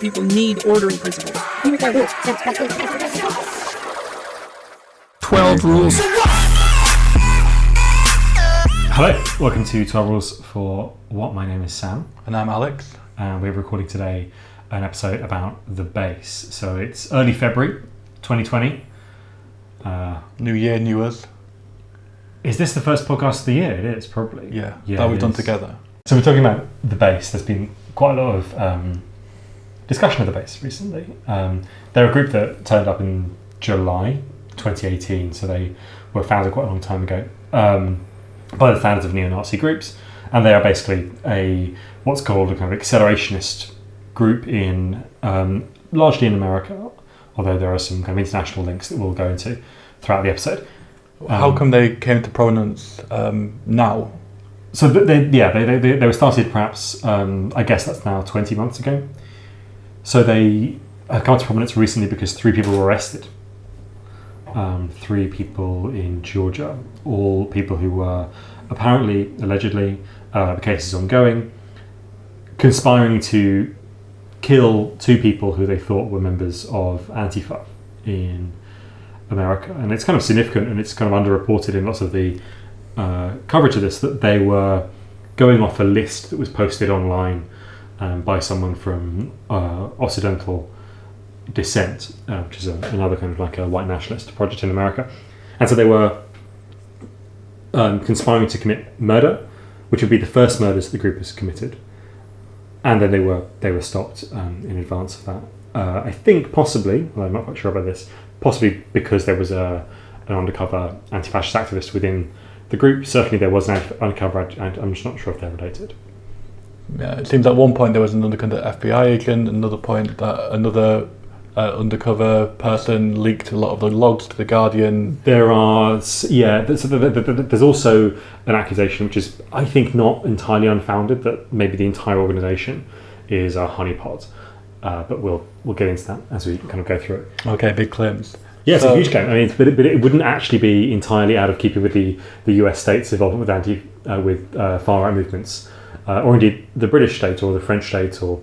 People need ordering principles. 12 Rules. Hello, welcome to 12 Rules for What? My name is Sam. And I'm Alex. And we're recording today an episode about the base. So it's early February 2020. New year, new us. Is this the first podcast of the year? It is, probably. Yeah, that we've done together. So we're talking about the base. There's been quite a lot of discussion of the base recently. They're a group that turned up in July 2018, so they were founded quite a long time ago by the founders of neo-Nazi groups, and they are basically what's called a kind of accelerationist group in largely in America, although there are some kind of international links that we'll go into throughout the episode. How come they came to prominence now? So they were started perhaps, I guess that's now 20 months ago. So they have come to prominence recently because 3 people were arrested. 3 people in Georgia, all people who were apparently, allegedly, the case is ongoing, conspiring to kill 2 people who they thought were members of Antifa in America. And it's kind of significant, and it's kind of underreported in lots of the coverage of this, that they were going off a list that was posted online by someone from Occidental descent, which is another kind of like a white nationalist project in America. And so they were conspiring to commit murder, which would be the first murders that the group has committed. And then they were stopped in advance of that. I think possibly, well, I'm not quite sure about this, possibly because there was an undercover anti-fascist activist within the group. Certainly there was an undercover, and I'm just not sure if they're related. Yeah, it seems at one point there was an undercover FBI agent, another point that another undercover person leaked a lot of the logs to The Guardian. There are, there's also an accusation, which is, I think, not entirely unfounded, that maybe the entire organisation is a honeypot. But we'll get into that as we kind of go through it. Okay, big claims. Yeah, it's a huge claim. I mean, but it wouldn't actually be entirely out of keeping with the US state's involvement with far right movements, or indeed the British state or the French state or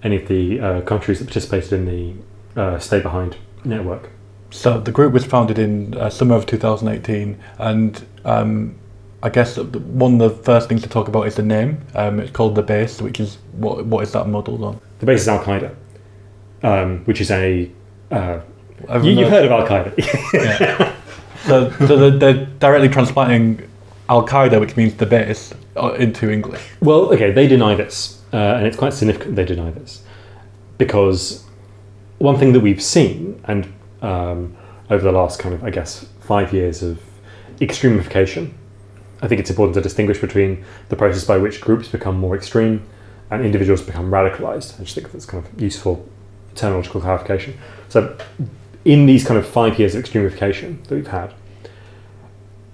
any of the countries that participated in the Stay Behind network. So the group was founded in summer of 2018, and I guess one of the first things to talk about is the name. It's called the Base, which is what is that modelled on? The base is Al Qaeda, which is a. You've heard of Al Qaeda. Yeah. So they're directly transplanting Al Qaeda, which means the base, into English. Well, okay, they deny this, and it's quite significant they deny this, because one thing that we've seen, and over the last kind of, I guess, 5 years of extremification, I think it's important to distinguish between the process by which groups become more extreme and individuals become radicalised. I just think that's kind of useful terminological clarification. So in these kind of 5 years of extremification that we've had,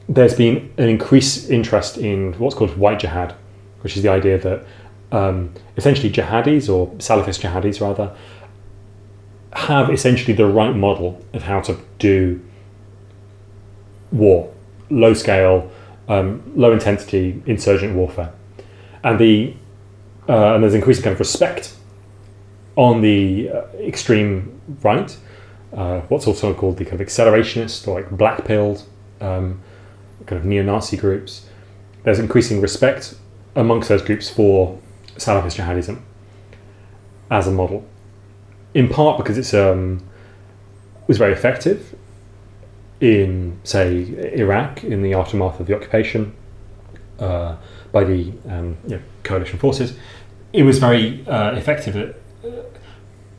there's been an increased interest in what's called white jihad, which is the idea that essentially jihadis, or Salafist jihadis rather, have essentially the right model of how to do war, low scale, low intensity insurgent warfare. And there's increasing kind of respect on the extreme right, what's also called the kind of accelerationist or like black-pilled kind of neo-Nazi groups. There's increasing respect amongst those groups for Salafist jihadism as a model, in part because it was very effective in, say, Iraq in the aftermath of the occupation by the coalition forces. It was very effective at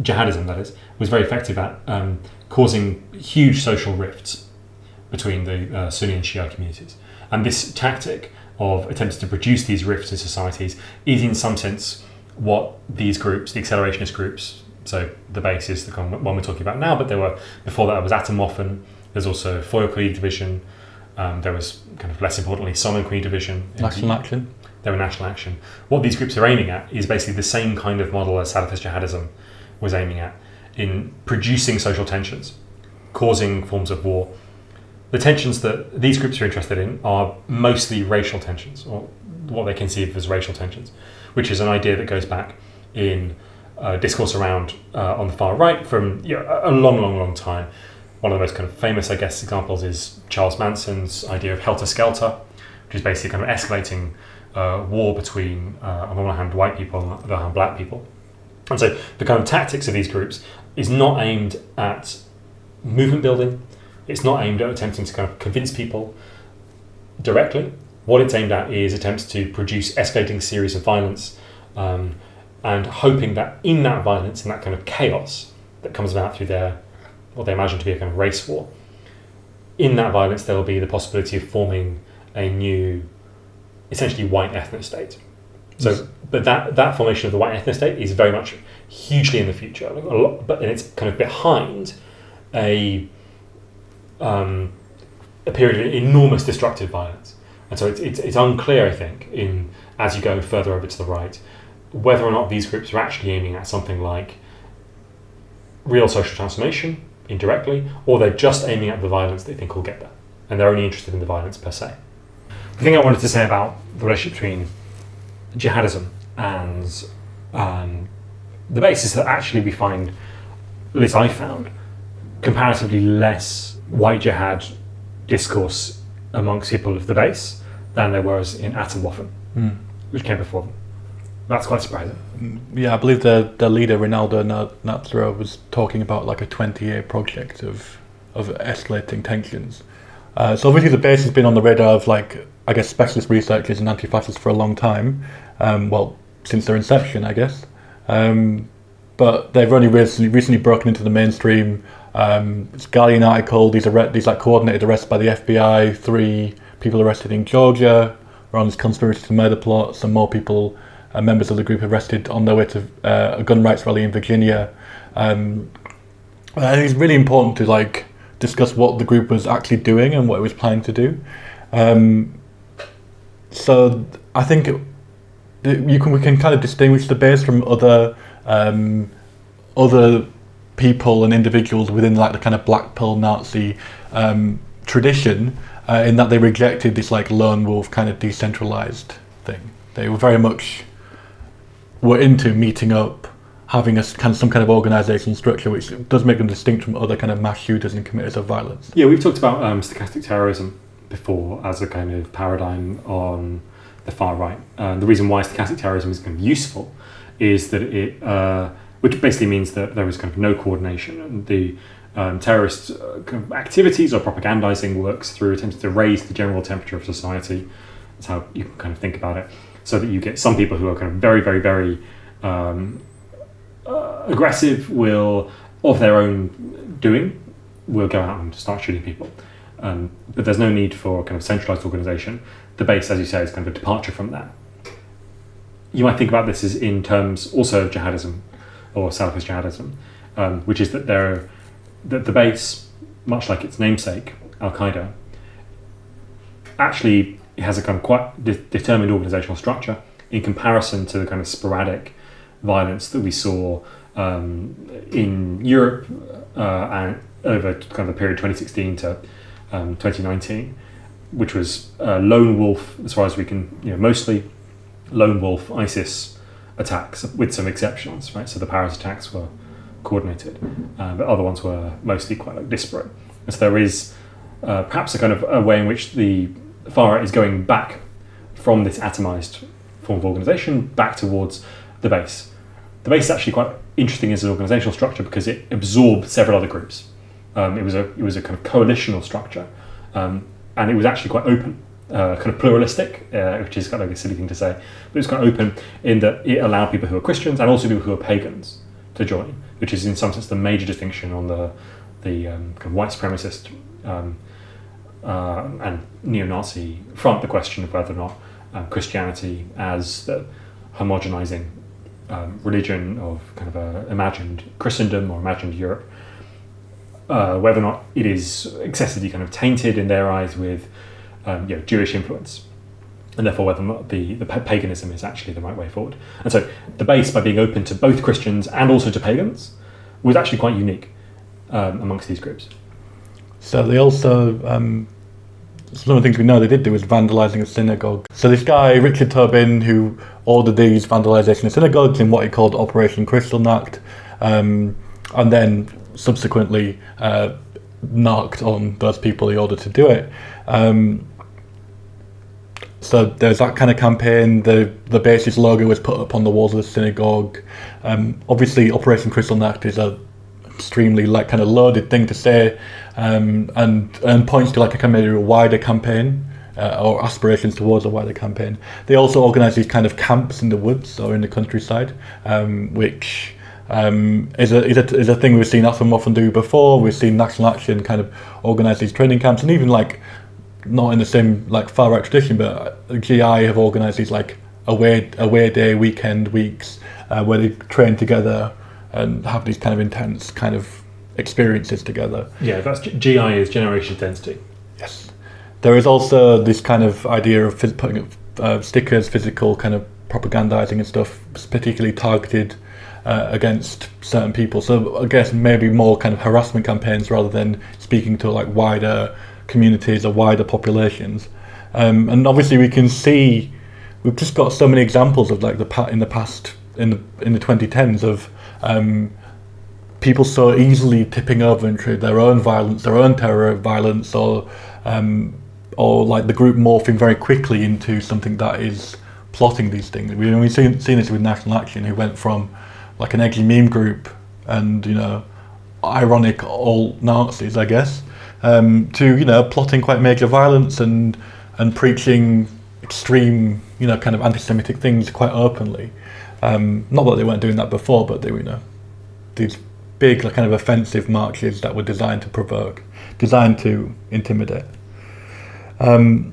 jihadism, that is, was very effective at causing huge social rifts between the Sunni and Shia communities. And this tactic of attempting to produce these rifts in societies is in some sense what these groups, the accelerationist groups, so the base is the kind of one we're talking about now, but there were, before that was Atomwaffen, there's also Feuerkrieg Division, there was, kind of less importantly, Sonnenkrieg Division. National Action. They were National Action. What these groups are aiming at is basically the same kind of model as Salafist jihadism was aiming at, in producing social tensions, causing forms of war. The tensions that these groups are interested in are mostly racial tensions, or what they conceive as racial tensions, which is an idea that goes back in discourse around on the far right from a long time. One of the most kind of famous, I guess, examples is Charles Manson's idea of helter-skelter, which is basically kind of escalating war between, on the one hand, white people and on the other hand, black people. And so the kind of tactics of these groups is not aimed at movement building. It's not aimed at attempting to kind of convince people directly. What it's aimed at is attempts to produce escalating series of violence, and hoping that in that violence, in that kind of chaos that comes about through what they imagine to be a kind of race war, in that violence there will be the possibility of forming a new, essentially white ethnic state. So, but that formation of the white ethnic state is very much hugely in the future, and it's kind of behind a period of enormous destructive violence. And so it's unclear, I think, as you go further over to the right, whether or not these groups are actually aiming at something like real social transformation indirectly, or they're just aiming at the violence they think will get there, and they're only interested in the violence per se. The thing I wanted to say about the relationship between jihadism and the base is that actually we find, at least I found, comparatively less white jihad discourse amongst people of the base than there was in Atomwaffen, which came before them. That's quite surprising. Yeah, I believe the leader, Ronaldo Natsura, was talking about like a 20-year project of escalating tensions. So obviously the base has been on the radar of, like, I guess, specialist researchers and anti-fascists for a long time. Well, since their inception, I guess. But they've only recently broken into the mainstream. It's a Guardian article, these like coordinated arrests by the FBI, 3 people arrested in Georgia, were on this conspiracy to murder plot, some more people, members of the group, arrested on their way to a gun rights rally in Virginia. And it's really important to, like, discuss what the group was actually doing and what it was planning to do. So I think we can kind of distinguish the base from other people and individuals within, like, the kind of black pill Nazi tradition, in that they rejected this, like, lone wolf kind of decentralized thing. They were very much into meeting up, having some kind of organisation structure, which does make them distinct from other kind of mass shooters and committers of violence. Yeah, we've talked about stochastic terrorism before as a kind of paradigm on the far right. The reason why stochastic terrorism is kind of useful is that it, which basically means that there is kind of no coordination, and the terrorist kind of activities or propagandizing works through attempts to raise the general temperature of society. That's how you can kind of think about it. So that you get some people who are kind of very, very, very aggressive, will, of their own doing, will go out and start shooting people. But there's no need for kind of centralized organization. The base, as you say, is kind of a departure from that. You might think about this as in terms also of jihadism or Salafist jihadism, which is that the base, much like its namesake, Al-Qaeda, actually has a kind of quite determined organizational structure in comparison to the kind of sporadic violence that we saw in Europe and over kind of the period 2016 to 2019, which was lone wolf, as far as we can, mostly lone wolf ISIS attacks, with some exceptions, right? So the Paris attacks were coordinated, but other ones were mostly quite disparate. And so there is perhaps a kind of a way in which the far right is going back from this atomized form of organization back towards the base. The base is actually quite interesting as an organizational structure because it absorbed several other groups. It was a kind of coalitional structure, and it was actually quite open, kind of pluralistic, which is kind of like a silly thing to say, but it was quite open in that it allowed people who are Christians and also people who are pagans to join, which is in some sense the major distinction on the kind of white supremacist and neo-Nazi front, the question of whether or not Christianity as the homogenizing religion of kind of a imagined Christendom or imagined Europe, whether or not it is excessively kind of tainted in their eyes with Jewish influence, and therefore whether or not the paganism is actually the right way forward. And so the base, by being open to both Christians and also to pagans, was actually quite unique amongst these groups. So they also some of the things we know they did do was vandalising a synagogue. So this guy, Richard Tobin, who ordered these vandalisation of synagogues in what he called Operation Kristallnacht, and then subsequently knocked on those people he ordered to do it. So there's that kind of campaign. The base's logo was put up on the walls of the synagogue. Obviously, Operation Kristallnacht is a extremely like kind of loaded thing to say, and points to like a kind of wider campaign or aspirations towards a wider campaign. They also organise these kind of camps in the woods or in the countryside, which is a thing we've seen often do before. We've seen National Action kind of organise these training camps, and even like not in the same like far right tradition, but GI have organised these like away day weekend weeks where they train together and have these kind of intense kind of experiences together. Yeah, that's GI is Generation Identity. Yes. There is also this kind of idea of putting up stickers, physical kind of propagandizing and stuff, particularly targeted against certain people. So I guess maybe more kind of harassment campaigns rather than speaking to like wider communities or wider populations. And obviously we can see, we've just got so many examples of like in the 2010s of people so easily tipping over into their own violence, their own terror violence, or like the group morphing very quickly into something that is plotting these things. We've seen this with National Action, who went from like an edgy meme group and, you know, ironic old Nazis, I guess, to, you know, plotting quite major violence and preaching extreme, you know, kind of anti-Semitic things quite openly. Not that they weren't doing that before, but they were, you know, these big like, kind of offensive marches that were designed to provoke, designed to intimidate. Another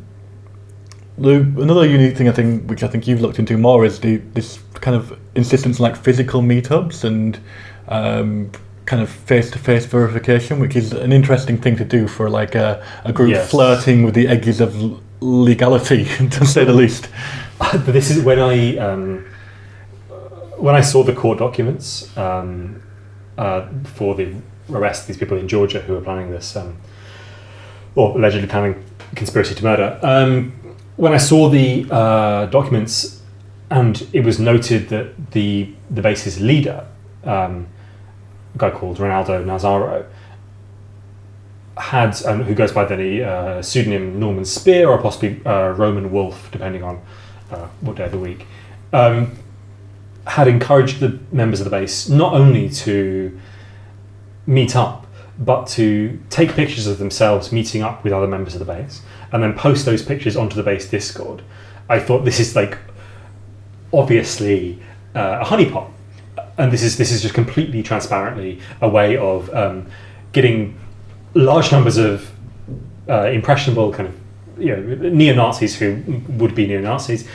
unique thing I think, which I think you've looked into more, is this kind of insistence on like physical meetups and kind of face-to-face verification, which is an interesting thing to do for like a group flirting with the edges of legality, to say the least. This is when I saw the court documents for the arrest of these people in Georgia who were planning this, or allegedly planning conspiracy to murder. When I saw the documents, and it was noted that the base's leader, a guy called Ronaldo Nazaro, had, who goes by the pseudonym Norman Spear or possibly Roman Wolf, depending on what day of the week, had encouraged the members of the base not only to meet up, but to take pictures of themselves meeting up with other members of the base and then post those pictures onto the base Discord. I thought this is like obviously a honeypot, and this is just completely transparently a way of getting large numbers of impressionable kind of, you know, neo-Nazis who would be neo-Nazis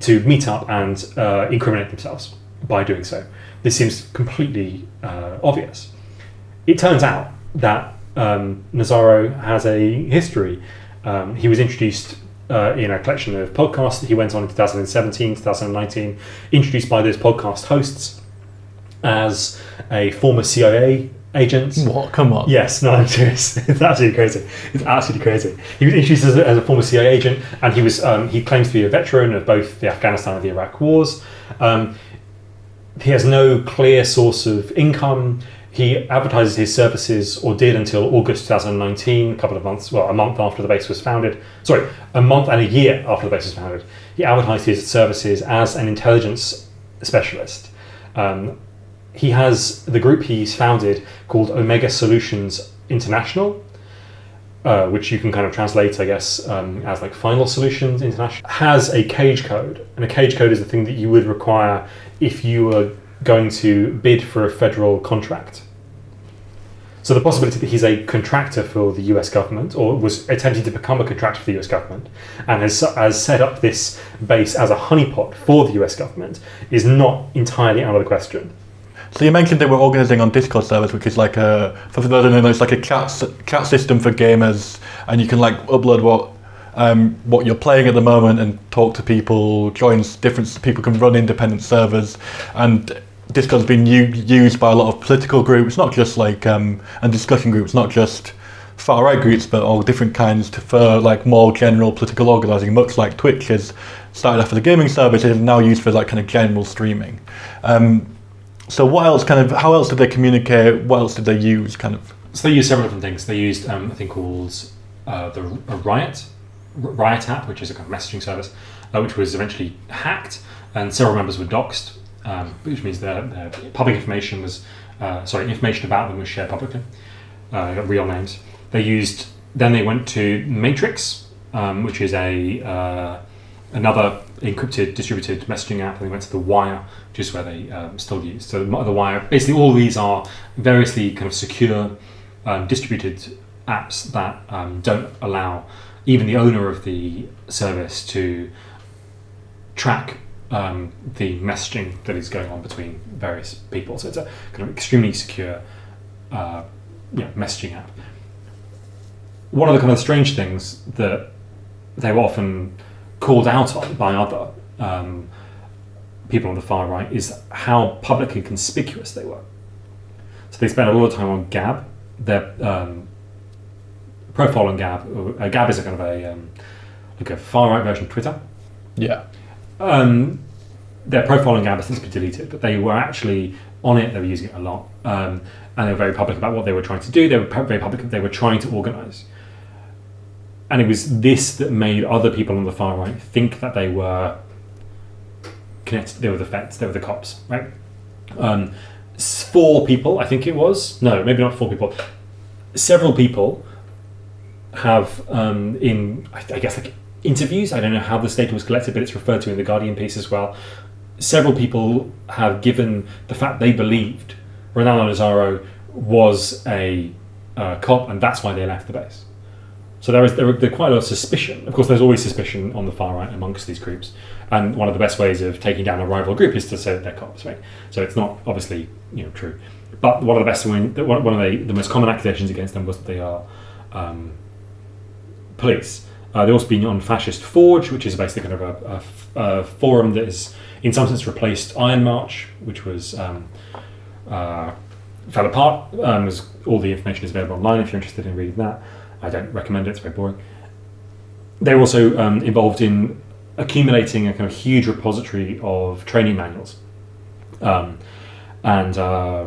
to meet up and incriminate themselves by doing so. This seems completely obvious. It turns out that Nazaro has a history. He was introduced in a collection of podcasts that he went on in 2017, 2019, introduced by those podcast hosts as a former CIA agent. What? Come on. Yes, no, I'm serious. It's absolutely crazy. It's absolutely crazy. He was introduced as a former CIA agent, and he was he claims to be a veteran of both the Afghanistan and the Iraq wars. He has no clear source of income. He advertises his services, or did until August 2019, a month after the base was founded. Sorry, a month and a year after the base was founded. He advertised his services as an intelligence specialist. He has the group he's founded called Omega Solutions International, which you can kind of translate, I guess, as like Final Solutions International, has a cage code. And a cage code is the thing that you would require if you were going to bid for a federal contract. So the possibility that he's a contractor for the US government, or was attempting to become a contractor for the US government, and has set up this base as a honeypot for the US government, is not entirely out of the question. So you mentioned they were organising on Discord servers, which is like for those who don't know, it's like a chat system for gamers, and you can like upload what you're playing at the moment and talk to people, people can run independent servers, and Discord's been used by a lot of political groups, not just like and discussion groups, not just far right groups, but all different kinds for like more general political organising, much like Twitch has started off as a gaming service, it is now used for like kind of general streaming. So what else how else did they communicate? What else did they use So they used several different things. They used a thing called the Riot app, which is a kind of messaging service, which was eventually hacked, and several members were doxxed, which means their public information was, information about them was shared publicly, real names. Then they went to Matrix, which is another encrypted, distributed messaging app, and they went to The Wire, which is where they still use. So The Wire, basically all of these are variously kind of secure, distributed apps that don't allow even the owner of the service to track the messaging that is going on between various people. So it's a kind of extremely secure messaging app. One of the kind of strange things that they were often called out on by other people on the far right is how publicly conspicuous they were. So they spent a lot of time on Gab. Their profile on Gab, Gab is a kind of a far right version of Twitter. Yeah. Their profile on Gab has since been deleted, but they were actually on it. They were using it a lot, and they were very public about what they were trying to do. They were very public. They were trying to organise, and it was this that made other people on the far right think that they were connected. They were the feds. They were the cops, right? 4 people, I think it was. No, maybe not 4 people. Several people have in I guess like interviews. I don't know how this data was collected, but it's referred to in the Guardian piece as well. Several people have given the fact they believed Ronaldo Nazzaro was a cop, and that's why they left the base. So there quite a lot of suspicion. Of course, there's always suspicion on the far right amongst these groups, and one of the best ways of taking down a rival group is to say that they're cops, right? So it's not obviously true, but one of the best one of the most common accusations against them was that they are police. They've also been on Fascist Forge, which is basically kind of a forum that is, in some sense, replaced Iron March, which was fell apart. All the information is available online if you're interested in reading that. I don't recommend it; it's very boring. They're also involved in accumulating a kind of huge repository of training manuals, and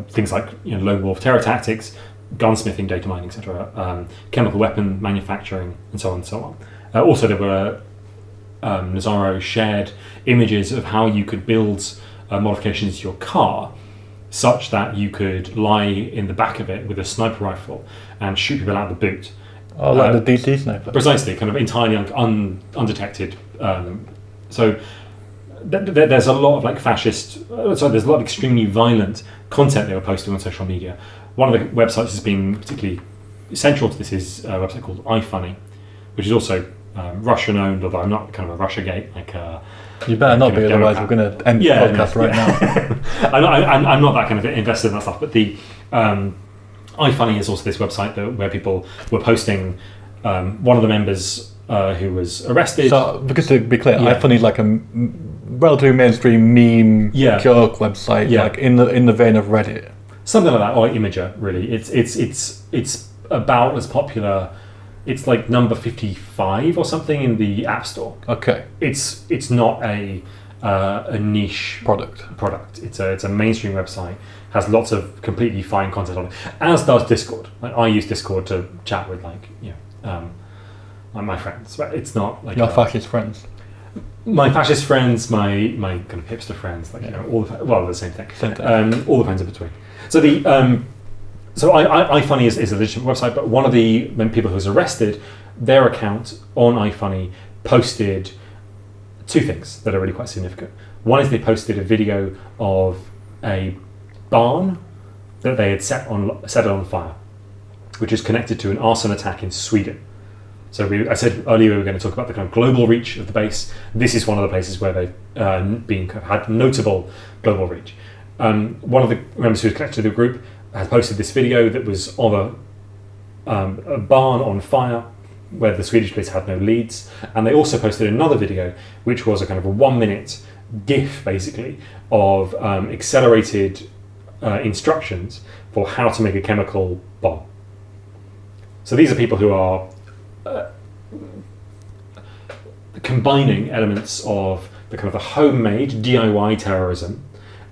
things like lone wolf terror tactics, gunsmithing, data mining, etc., chemical weapon manufacturing, and so on and so on. Also, there were Nazzaro shared images of how you could build modifications to your car such that you could lie in the back of it with a sniper rifle and shoot people out the boot. Oh, like the DC sniper. Precisely, kind of entirely undetected. So there's a lot of like fascist. There's a lot of extremely violent content they were posting on social media. One of the websites that's been particularly central to this is a website called iFunny, which is also Russian owned, although I'm not kind of a Russiagate like. You better not be, otherwise we're going to end the podcast right now. I'm not that kind of invested in that stuff, but the iFunny is also this website where people were posting one of the members who was arrested. So, because to be clear, iFunny is like a relatively mainstream meme joke website, like in the vein of Reddit. Something like that, or Imager, really. It's about as popular. It's like number 55 or something in the App Store. Okay. It's not a niche product. It's a mainstream website. Has lots of completely fine content on it. As does Discord. Like I use Discord to chat with like my friends. But it's not like your fascist friends. My fascist friends, my kind of hipster friends, like all the same thing. All the friends in between. So the So iFunny is a legitimate website, but one of the people who was arrested, their account on iFunny posted 2 things that are really quite significant. One is they posted a video of a barn that they had set on fire, which is connected to an arson attack in Sweden. So I said earlier we were going to talk about the kind of global reach of the base. This is one of the places where they've had notable global reach. One of the members who was connected to the group has posted this video that was of a barn on fire where the Swedish police had no leads, and they also posted another video which was a kind of a 1-minute GIF basically of accelerated instructions for how to make a chemical bomb. So these are people who are combining elements of the kind of the homemade DIY terrorism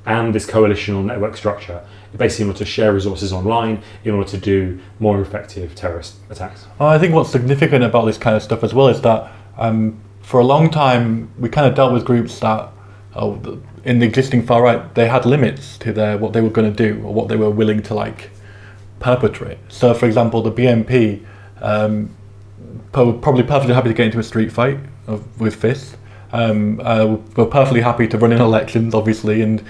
and this coalitional network structure, basically in order to share resources online in order to do more effective terrorist attacks. I think what's significant about this kind of stuff as well is that for a long time we kind of dealt with groups that in the existing far right, they had limits to what they were going to do or what they were willing to like perpetrate. So for example, the BNP probably perfectly happy to get into a street fight with fists. We're perfectly happy to run in elections, obviously, and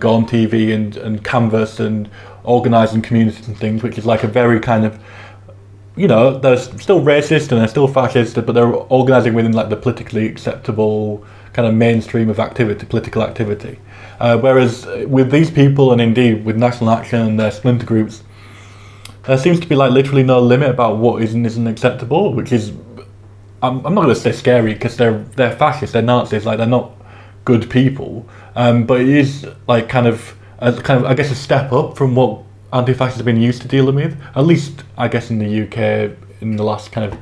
go on TV and canvass and organise in communities and things, which is like a very kind of, they're still racist and they're still fascist, but they're organising within like the politically acceptable kind of mainstream of political activity. Whereas with these people, and indeed with National Action and their splinter groups, there seems to be like literally no limit about what is and isn't acceptable, which is, I'm not going to say scary because they're fascists, they're Nazis, like they're not good people, but it is like kind of I guess a step up from what anti-fascists have been used to dealing with, at least I guess in the UK in the last kind of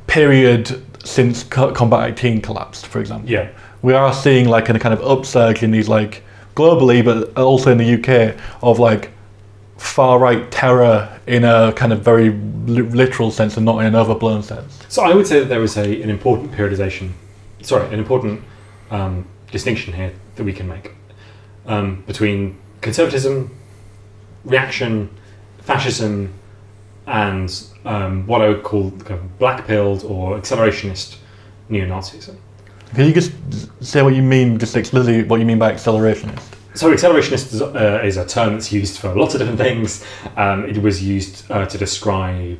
period since Combat 18 collapsed, for example. Yeah, we are seeing like a kind of upsurge in these like globally, but also in the UK of like far-right terror in a kind of very literal sense and not in an overblown sense. So I would say that there is an important distinction here that we can make between conservatism, reaction, fascism, and what I would call kind of black-pilled or accelerationist neo-Nazism. Can you just say what you mean, just explicitly what you mean by accelerationist? So accelerationist is a term that's used for lots of different things. It was used to describe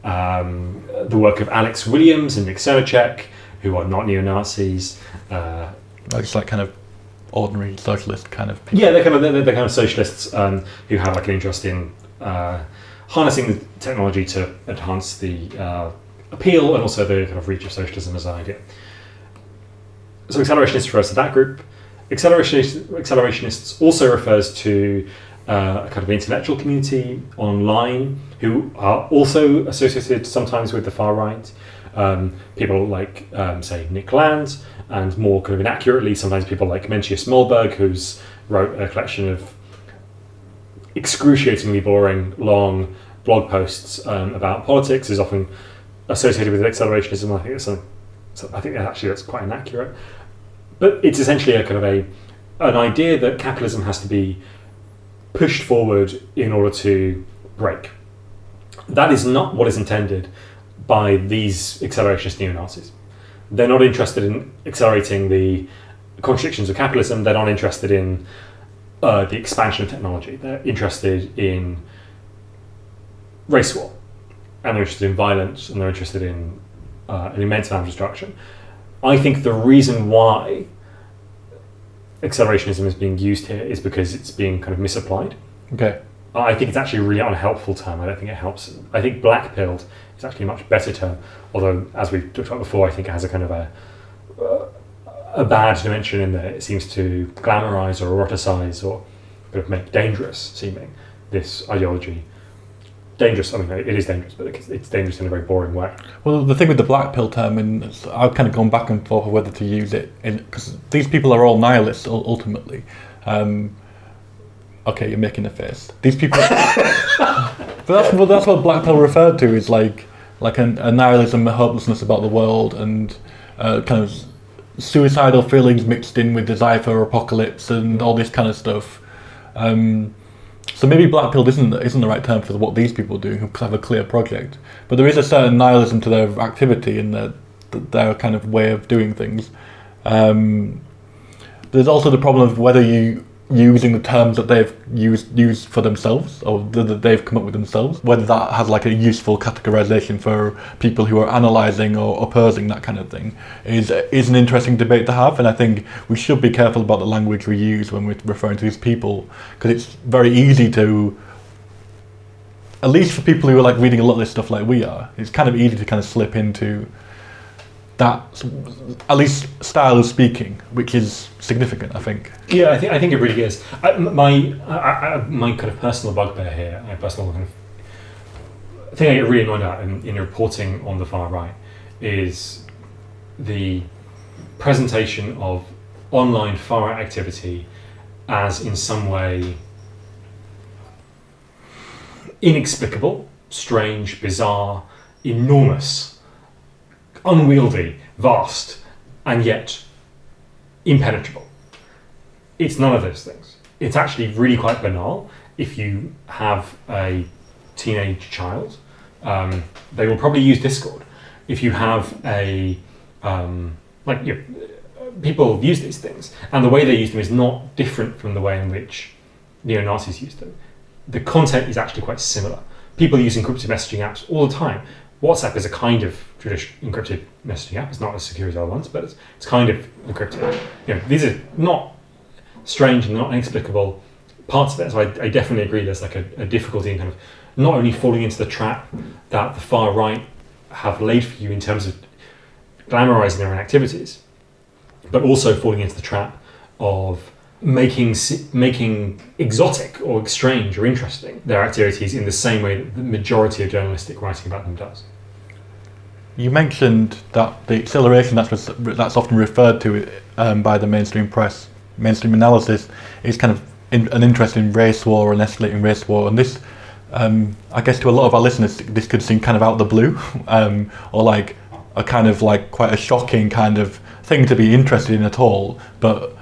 the work of Alex Williams and Nick Cernicek, who are not neo-Nazis. It's like kind of ordinary socialist kind of people. Yeah, they're kind of socialists who have like an interest in harnessing the technology to enhance the appeal and also the kind of reach of socialism as an idea. So accelerationist refers to that group. Accelerationists also refers to a kind of intellectual community online who are also associated sometimes with the far right. People like, say, Nick Land, and more kind of inaccurately, sometimes people like Mencius Mollberg, who's wrote a collection of excruciatingly boring, long blog posts about politics, is often associated with accelerationism. I think actually that's quite inaccurate. But it's essentially a kind of an idea that capitalism has to be pushed forward in order to break. That is not what is intended by these accelerationist neo-Nazis. They're not interested in accelerating the contradictions of capitalism. They're not interested in the expansion of technology. They're interested in race war, and they're interested in violence, and they're interested in an immense amount of destruction. I think the reason why accelerationism is being used here is because it's being kind of misapplied. Okay. I think it's actually a really unhelpful term. I don't think it helps. I think black-pilled is actually a much better term, although, as we've talked about before, I think it has a kind of a bad dimension in that it seems to glamorise or eroticize or kind of make dangerous seeming this ideology. Dangerous, I mean, it is dangerous, but it's dangerous in a very boring way. Well, the thing with the black pill term, and I've kind of gone back and forth whether to use it, because these people are all nihilists ultimately. Okay, you're making a face. These people, but that's what black pill referred to, is like a nihilism, a hopelessness about the world, and kind of suicidal feelings mixed in with desire for apocalypse and all this kind of stuff. So maybe black pill isn't the right term for what these people do, who have a clear project. But there is a certain nihilism to their activity and their kind of way of doing things. There's also the problem of whether you using the terms that they've used for themselves, or that they've come up with themselves, whether that has like a useful categorization for people who are analysing or opposing that kind of thing is an interesting debate to have. And I think we should be careful about the language we use when we're referring to these people, because it's very easy to, at least for people who are like reading a lot of this stuff like we are, it's kind of easy to kind of slip into that, at least style of speaking, which is significant, I think. Yeah, I think it really is. My kind of personal bugbear here, my personal kind thing I get really annoyed at in reporting on the far right is the presentation of online far right activity as in some way inexplicable, strange, bizarre, enormous, unwieldy, vast, and yet impenetrable. It's none of those things. It's actually really quite banal. If you have a teenage child, they will probably use Discord. If you have a people use these things, and the way they use them is not different from the way in which neo-Nazis use them. The content is actually quite similar. People use encrypted messaging apps all the time. WhatsApp is a kind of traditional encrypted messaging app. It's not as secure as other ones, but it's kind of encrypted. These are not strange and not inexplicable parts of it. So I definitely agree there's like a difficulty in kind of not only falling into the trap that the far right have laid for you in terms of glamorizing their own activities, but also falling into the trap of making exotic or strange or interesting their activities in the same way that the majority of journalistic writing about them does. You mentioned that the acceleration that's often referred to by the mainstream press, mainstream analysis, is kind of an interest in race war and escalating race war, and this, I guess to a lot of our listeners, this could seem kind of out of the blue, or like a kind of like quite a shocking kind of thing to be interested in at all, but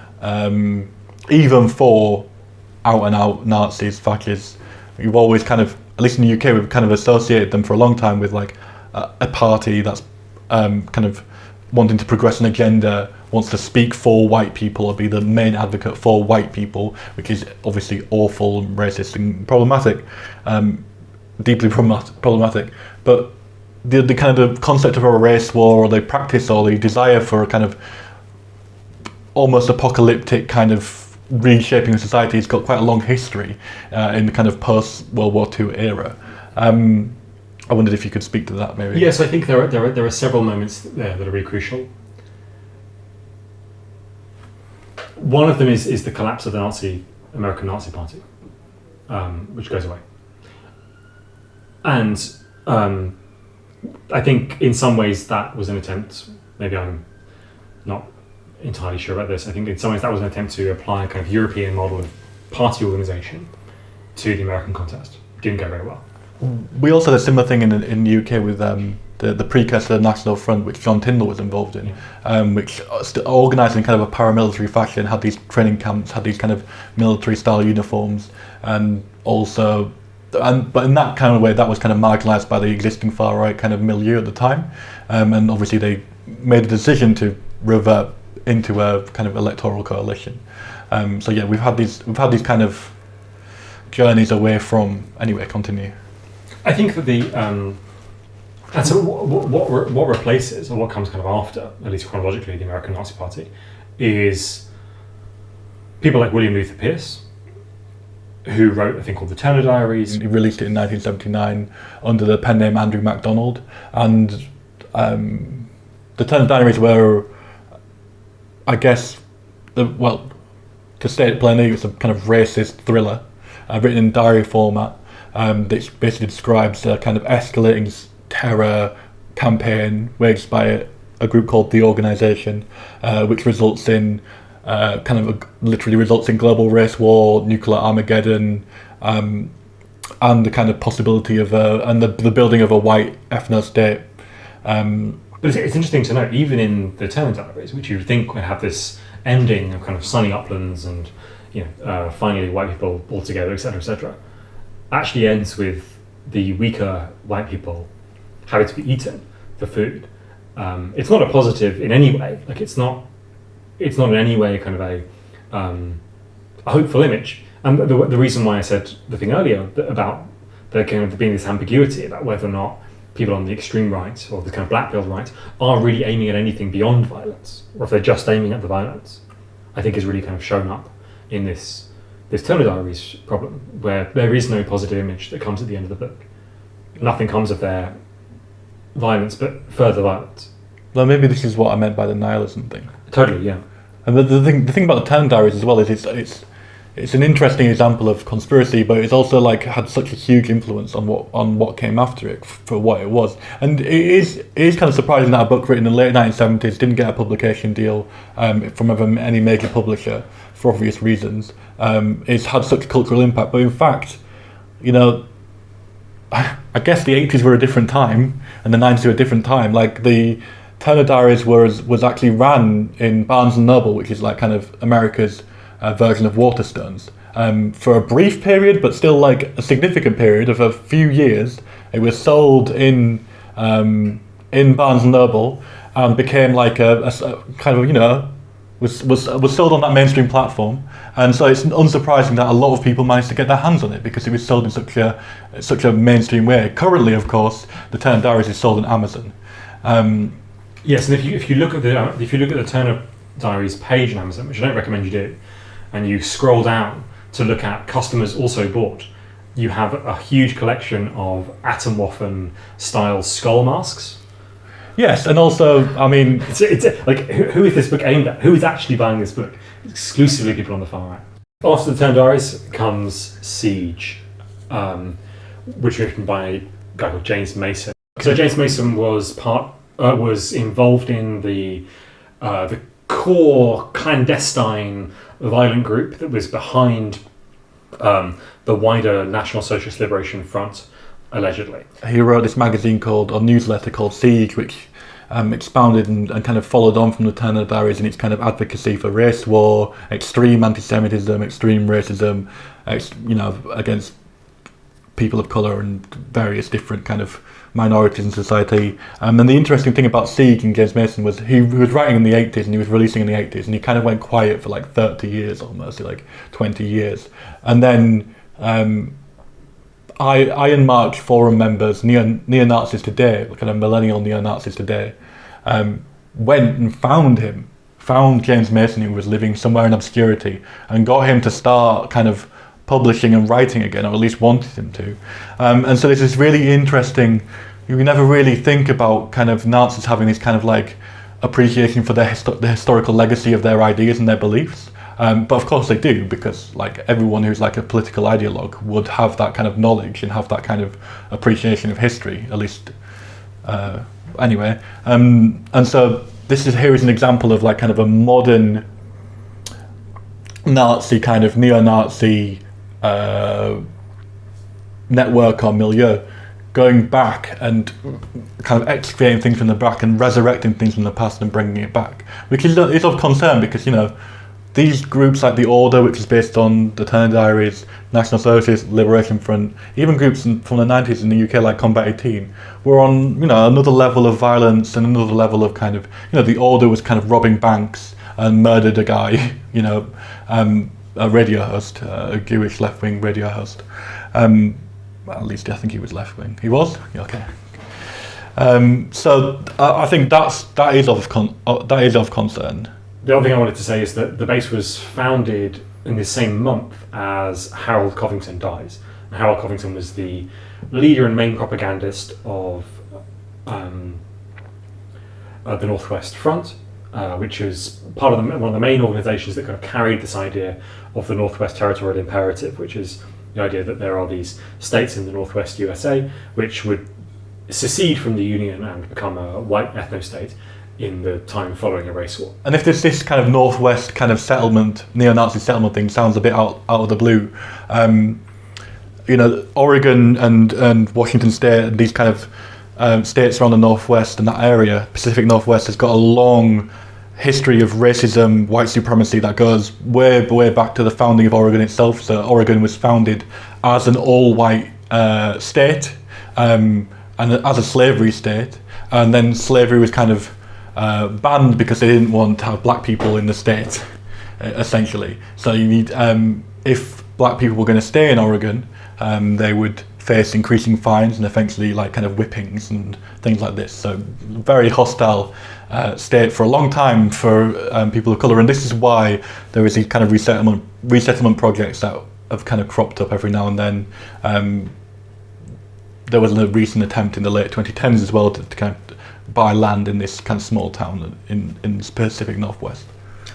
even for out-and-out Nazis, fascists, you've always kind of, at least in the UK, we've kind of associated them for a long time with like a party that's kind of wanting to progress an agenda, wants to speak for white people or be the main advocate for white people, which is obviously awful and racist and problematic, deeply problematic. But the kind of concept of a race war, or the practice or the desire for a kind of almost apocalyptic kind of reshaping of society has got quite a long history in the kind of post-World War II era. I wondered if you could speak to that, maybe. Yes, I think there are several moments there that are really crucial. One of them is the collapse of the American Nazi Party, which goes away. And I think in some ways that was an attempt, maybe I'm not entirely sure about this, I think in some ways that was an attempt to apply a kind of European model of party organisation to the American context. Didn't go very well. We also had a similar thing in the UK with the precursor to the National Front, which John Tyndall was involved in, which organised in kind of a paramilitary fashion, had these training camps, had these kind of military-style uniforms, and also, but in that kind of way, that was kind of marginalised by the existing far-right kind of milieu at the time, and obviously they made a decision to revert into a kind of electoral coalition. So yeah, we've had these kind of journeys away from. Anyway, continue. I think that and so what replaces, or what comes kind of after, at least chronologically, the American Nazi Party, is people like William Luther Pierce, who wrote a thing called the Turner Diaries. He released it in 1979 under the pen name Andrew MacDonald, and the Turner Diaries were, I guess, to state it plainly, it's a kind of racist thriller written in diary format that basically describes a kind of escalating terror campaign waged by a group called the Organisation, which results in literally results in global race war, nuclear Armageddon, and the kind of possibility of the building of a white ethno-state. But it's interesting to note, even in the Turner Diaries, which you would think would have this ending of kind of sunny uplands and finally white people all together, etc., actually ends with the weaker white people having to be eaten for food. It's not a positive in any way. Like it's not in any way kind of a hopeful image. And the reason why I said the thing earlier about there kind of being this ambiguity about whether or not people on the extreme right or the kind of black pilled right are really aiming at anything beyond violence, or if they're just aiming at the violence, I think is really kind of shown up in this Turner Diaries problem, where there is no positive image that comes at the end of the book. Nothing comes of their violence, but further violence. Well, maybe this is what I meant by the nihilism thing. Totally, yeah. And the thing about the Turner Diaries as well is it's an interesting example of conspiracy, but it's also like had such a huge influence on what came after it for what it was. And it is kind of surprising that a book written in the late 1970s didn't get a publication deal from any major publisher for obvious reasons. It's had such a cultural impact, but in fact, you know, I guess the 80s were a different time and the 90s were a different time. Like the Turner Diaries was actually ran in Barnes and Noble, which is like kind of America's version of Waterstones, for a brief period, but still like a significant period of a few years. It was sold in Barnes and Noble and became like a kind of, you know, was sold on that mainstream platform, and so it's unsurprising that a lot of people managed to get their hands on it because it was sold in such a mainstream way. Currently, of course, the Turner Diaries is sold on Amazon. Yes, and if you look at the Turner Diaries page on Amazon, which I don't recommend you do, and you scroll down to look at customers also bought, you have a huge collection of Atomwaffen style skull masks. Yes, and also, I mean, it's like, who is this book aimed at? Who is actually buying this book? It's exclusively people on the far right. After the Turner Diaries comes Siege, which was written by a guy called James Mason. So James Mason was involved in the core clandestine violent group that was behind the wider National Socialist Liberation Front, allegedly. He wrote this newsletter called Siege, which expounded and kind of followed on from the Turner Diaries in its kind of advocacy for race war, extreme anti-Semitism, extreme racism, against people of colour and various different kind of minorities in society. And the interesting thing about Siege and James Mason was he was writing in the 80s and he was releasing in the 80s, and he kind of went quiet for like 30 years almost, like 20 years. And then Iron March Forum members, neo-Nazis today, kind of millennial neo-Nazis today, went and found James Mason, who was living somewhere in obscurity, and got him to start kind of publishing and writing again, or at least wanted him to. And so there's this really interesting, you never really think about kind of Nazis having this kind of like appreciation for the historical legacy of their ideas and their beliefs. But of course they do, because like everyone who's like a political ideologue would have that kind of knowledge and have that kind of appreciation of history, at least anyway. And so here is an example of like kind of a modern Nazi kind of neo-Nazi network or milieu, going back and kind of excavating things from the back and resurrecting things from the past and bringing it back, which is of concern because, you know, these groups like the Order, which is based on the Turner Diaries, National Socialist Liberation Front, even groups from the 90s in the UK like Combat 18, were on, you know, another level of violence and another level of kind of, you know, the Order was kind of robbing banks and murdered a guy, you know, a radio host, a Jewish left-wing radio host. Well, at least I think he was left-wing. He was? Yeah, okay. So I think that is of concern. The other thing I wanted to say is that the base was founded in the same month as Harold Covington dies. And Harold Covington was the leader and main propagandist of the Northwest Front, which was part of one of the main organisations that kind of carried this idea of the Northwest Territorial Imperative, which is the idea that there are these states in the Northwest USA which would secede from the Union and become a white ethno-state in the time following a race war. And if this kind of Northwest kind of settlement, neo-Nazi settlement thing sounds a bit out of the blue, you know, Oregon and Washington State and these kind of states around the Northwest and that area, Pacific Northwest, has got a long history of racism, white supremacy that goes way, way back to the founding of Oregon itself. So Oregon was founded as an all-white state and as a slavery state, and then slavery was kind of banned because they didn't want to have black people in the state, essentially. So you need, if black people were going to stay in Oregon, they would face increasing fines and eventually like kind of whippings and things like this. So very hostile state for a long time for people of colour, and this is why there is these kind of resettlement projects that have kind of cropped up every now and then. There was a recent attempt in the late 2010s as well to kind of buy land in this kind of small town in the Pacific Northwest.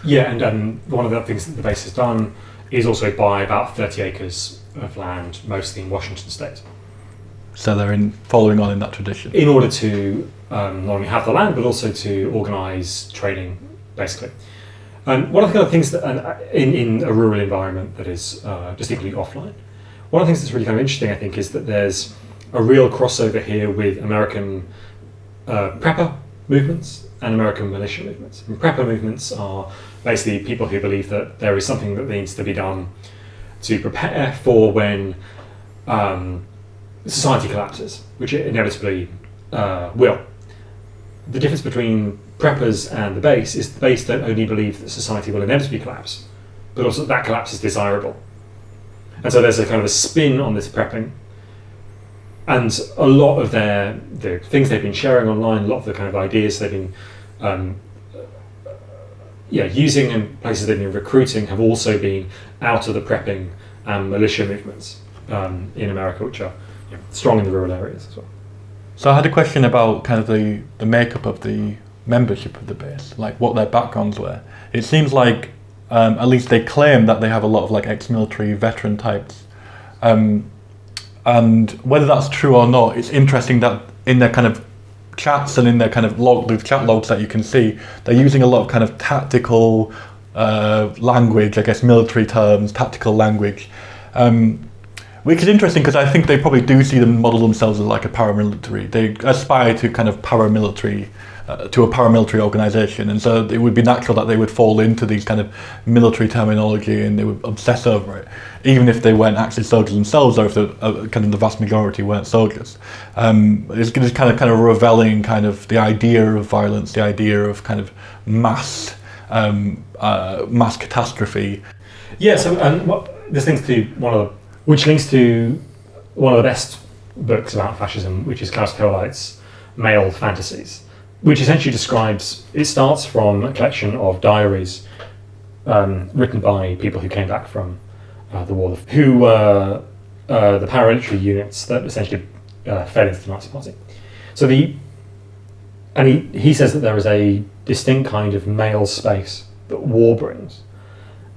Yeah, and one of the things that the base has done is also buy about 30 acres of land, mostly in Washington state. So they're following on in that tradition. In order to not only have the land, but also to organise trading, basically. One of the kind of things that, in a rural environment that is distinctly offline, one of the things that's really kind of interesting, I think, is that there's a real crossover here with American prepper movements and American militia movements. And prepper movements are basically people who believe that there is something that needs to be done to prepare for when society collapses, which it inevitably will. The difference between preppers and the base is the base don't only believe that society will inevitably collapse, but also that collapse is desirable. And so there's a kind of a spin on this prepping. And a lot of the things they've been sharing online, a lot of the kind of ideas they've been using and places they've been recruiting have also been out of the prepping and militia movements in America, which are strong in the rural areas as well. So I had a question about kind of the makeup of the membership of the base, like what their backgrounds were. It seems like, at least they claim that they have a lot of like ex-military veteran types. And whether that's true or not, it's interesting that in their kind of chats and in their kind of the chat logs that you can see, they're using a lot of kind of tactical language, I guess military terms, tactical language. Which is interesting because I think they probably do see them model themselves as like a paramilitary. They aspire to kind of paramilitary, to a paramilitary organisation, and so it would be natural that they would fall into these kind of military terminology and they would obsess over it, even if they weren't actually soldiers themselves, or if kind of the vast majority weren't soldiers. It's kind of reveling kind of the idea of violence, the idea of kind of mass catastrophe. Yeah. So this links to which links to one of the best books about fascism, which is Klaus Teuleit's Male Fantasies, which essentially describes, it starts from a collection of diaries written by people who came back from the war, who were the paramilitary units that essentially fell into the Nazi Party. So he says that there is a distinct kind of male space that war brings,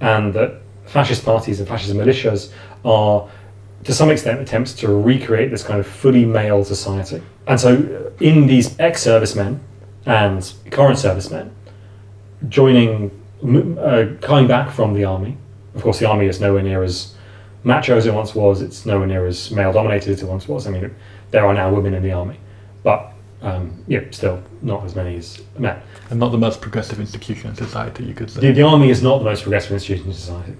and that fascist parties and fascist militias are, to some extent, attempts to recreate this kind of fully male society. And so in these ex-servicemen and current servicemen coming back from the army, of course the army is nowhere near as macho as it once was, it's nowhere near as male-dominated as it once was. I mean, there are now women in the army, but still not as many as men. And not the most progressive institution in society, you could say. The army is not the most progressive institution in society.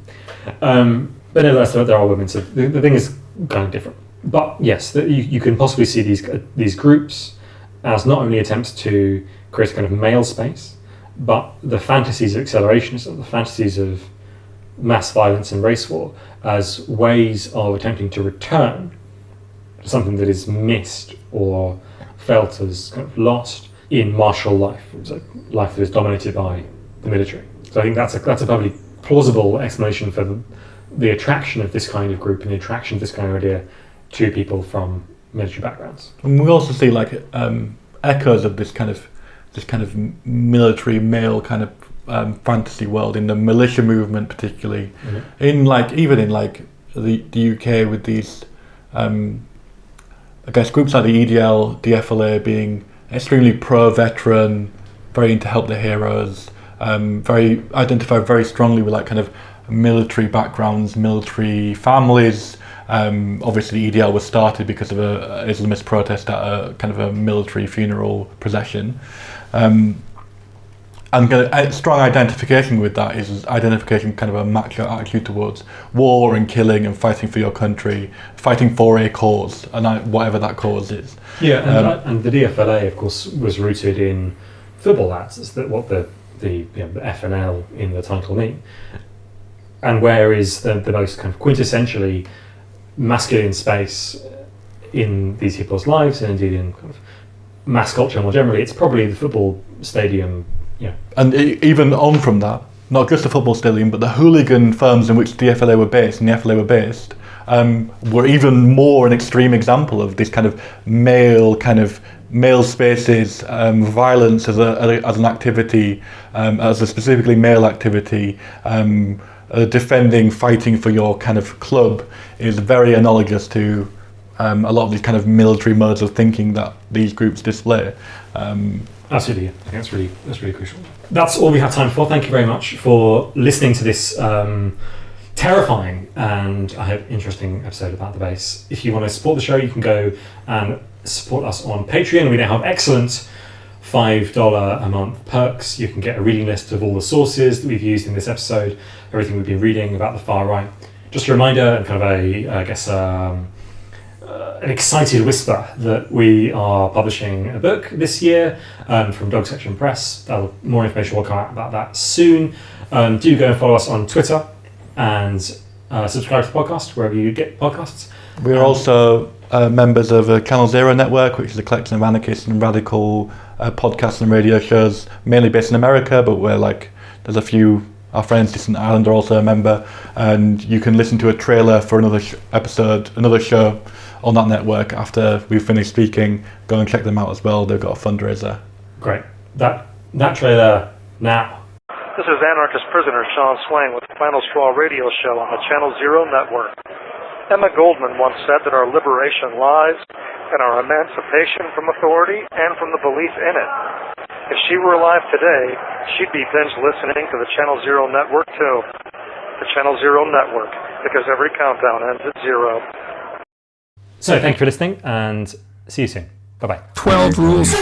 But nevertheless, there are women, so the thing is kind of different. But yes, you can possibly see these groups as not only attempts to create a kind of male space, but the fantasies of accelerationism, the fantasies of mass violence and race war, as ways of attempting to return to something that is missed or felt as kind of lost in martial life, so life that is dominated by the military. So I think that's a probably plausible explanation for the attraction of this kind of group and the attraction of this kind of idea to people from military backgrounds. And we also see like echoes of this kind of military male kind of fantasy world in the militia movement, particularly in like even in like the UK with these I guess groups like the EDL, the FLA being extremely pro-veteran, very into help the heroes, identify very strongly with like kind of military backgrounds, military families. Obviously EDL was started because of a Islamist protest at a kind of a military funeral procession. And a strong identification with that is identification kind of a macho attitude towards war and killing and fighting for your country, fighting for a cause, and whatever that cause is. Yeah, and the DFLA, of course, was rooted in football lads. That's what the FNL in the title mean. And where is the most kind of quintessentially masculine space in these people's lives, and indeed in kind of mass culture more generally? It's probably the football stadium. Yeah. And even on from that, not just the football stadium, but the hooligan firms in which the FLA were based and the FLA were based were even more an extreme example of this kind of male spaces, violence as an activity, as a specifically male activity, defending, fighting for your kind of club is very analogous to a lot of these kind of military modes of thinking that these groups display. Absolutely, I think that's really crucial. That's all we have time for. Thank you very much for listening to this terrifying and I hope interesting episode about the base. If you want to support the show, you can go and support us on Patreon. We now have excellent $5 a month perks. You can get a reading list of all the sources that we've used in this episode, everything we've been reading about the far right. Just a reminder and kind of an excited whisper that we are publishing a book this year from Dog Section Press. More information will come out about that soon. Do go and follow us on Twitter and subscribe to the podcast wherever you get podcasts. We're also members of Channel Zero Network, which is a collection of anarchist and radical podcasts and radio shows, mainly based in America, but there's a few. Our friends Distant Island are also a member, and you can listen to a trailer for another show on that network after we've finished speaking. Go and check them out as well. They've got a fundraiser. Great. That trailer now. This is anarchist prisoner Sean Swain with the Final Straw radio show on the Channel Zero Network. Emma Goldman once said that our liberation lies in our emancipation from authority and from the belief in it. If she were alive today, she'd be binge listening to the Channel Zero Network too. The Channel Zero Network, because every countdown ends at 0. So thank you for listening and see you soon. Bye-bye. 12 rules.